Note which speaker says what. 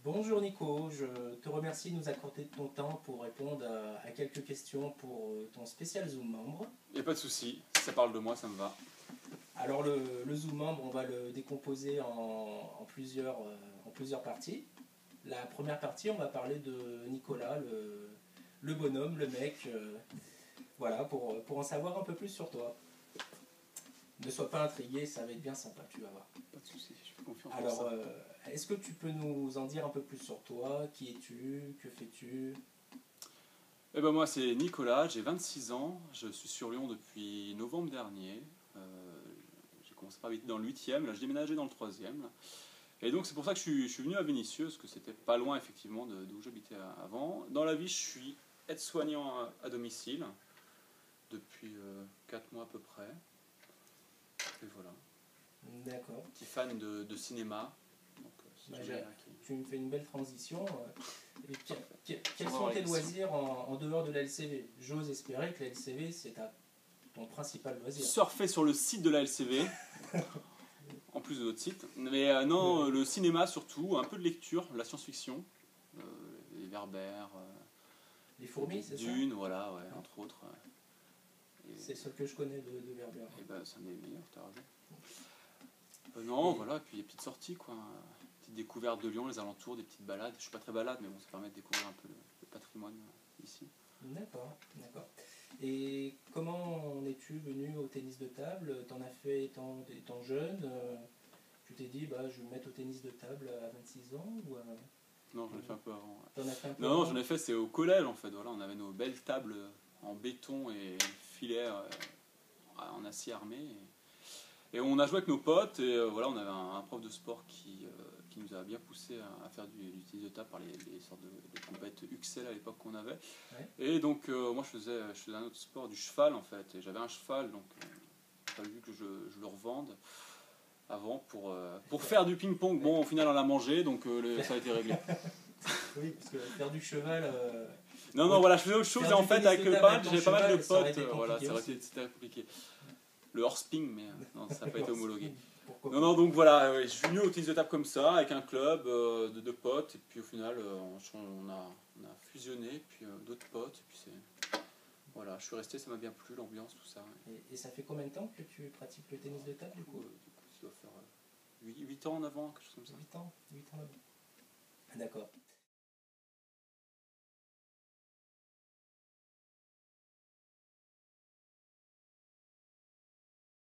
Speaker 1: Bonjour Nico, je te remercie de nous accorder de ton temps pour répondre à quelques questions pour ton spécial Zoom membre.
Speaker 2: Il n'y a pas de souci, si ça parle de moi, ça me va.
Speaker 1: Alors le Zoom membre, on va le décomposer en plusieurs parties. La première partie, on va parler de Nicolas, le bonhomme, le mec, voilà, pour en savoir un peu plus sur toi. Ne sois pas intrigué, ça va être bien sympa, tu vas voir.
Speaker 2: Pas de souci, je suis confiant pour
Speaker 1: Alors,
Speaker 2: ça.
Speaker 1: est-ce que tu peux nous en dire un peu plus sur toi? Qui es-tu? Que fais-tu?
Speaker 2: Eh ben moi c'est Nicolas, j'ai 26 ans, je suis sur Lyon depuis novembre dernier. J'ai commencé par habiter dans le 8e, là je déménageais dans le 3e. Et donc c'est pour ça que je suis venu à Vénissieux, parce que c'était pas loin effectivement d'où j'habitais avant. Dans la vie je suis aide-soignant à domicile depuis 4 mois à peu près. Et voilà.
Speaker 1: D'accord.
Speaker 2: Petit fan de cinéma. Donc, si
Speaker 1: Bah,
Speaker 2: jamais,
Speaker 1: tu me fais une belle transition. Et quels
Speaker 2: On va
Speaker 1: sont
Speaker 2: voir
Speaker 1: tes
Speaker 2: les
Speaker 1: loisirs en dehors de la LCV? J'ose espérer que la LCV, c'est ton principal loisir.
Speaker 2: surfer sur le site de la LCV, en plus de d'autres sites. Mais non, le cinéma surtout, un peu de lecture, la science-fiction, les Verbères,
Speaker 1: Les fourmis, c'est ça?
Speaker 2: Dune, voilà, ouais, entre autres.
Speaker 1: C'est celle que je connais de Verber.
Speaker 2: Et ben, c'est un des meilleurs, t'as raison. Non, voilà, et puis les petites sorties, quoi. Petites découvertes de Lyon, les alentours, des petites balades. Je suis pas très balade, mais bon, ça permet de découvrir un peu le patrimoine ici.
Speaker 1: D'accord, d'accord. Et comment en es-tu venu au tennis de table? T'en as fait étant jeune? Tu t'es dit, bah, je vais me mettre au tennis de table à 26 ans ou
Speaker 2: Non, j'en ai fait un peu avant. Ouais.
Speaker 1: T'en as fait un peu
Speaker 2: Non,
Speaker 1: avant?
Speaker 2: j'en ai fait, c'est au collège en fait. Voilà, on avait nos belles tables en béton et filets en acier armé. Et on a joué avec nos potes et voilà, on avait un prof de sport qui nous a bien poussé à faire du tennis de table par les sortes de compètes UXL à l'époque qu'on avait.
Speaker 1: Ouais.
Speaker 2: Et donc moi je faisais un autre sport, du cheval en fait. Et j'avais un cheval, donc il a fallu que je le revende avant pour faire du ping-pong. Bon, au final on l'a mangé, donc ça a été réglé.
Speaker 1: Oui, parce que faire du cheval...
Speaker 2: Non, voilà, je faisais autre chose et en fait avec le pad, j'avais pas mal de
Speaker 1: ça aurait
Speaker 2: potes.
Speaker 1: été
Speaker 2: Voilà,
Speaker 1: compliqué
Speaker 2: c'était compliqué. Le hors-spin, mais non, ça n'a pas été homologué.
Speaker 1: Pourquoi
Speaker 2: Non, donc voilà, je suis venu au tennis de table comme ça, avec un club de deux potes, et puis au final, on a fusionné, puis d'autres potes, et puis voilà, je suis resté, ça m'a bien plu, l'ambiance, tout ça.
Speaker 1: Et ça fait combien de temps que tu pratiques le tennis de table du coup?
Speaker 2: Ça doit faire 8 ans en avant, quelque chose comme ça.
Speaker 1: 8 ans? 8 ans. D'accord.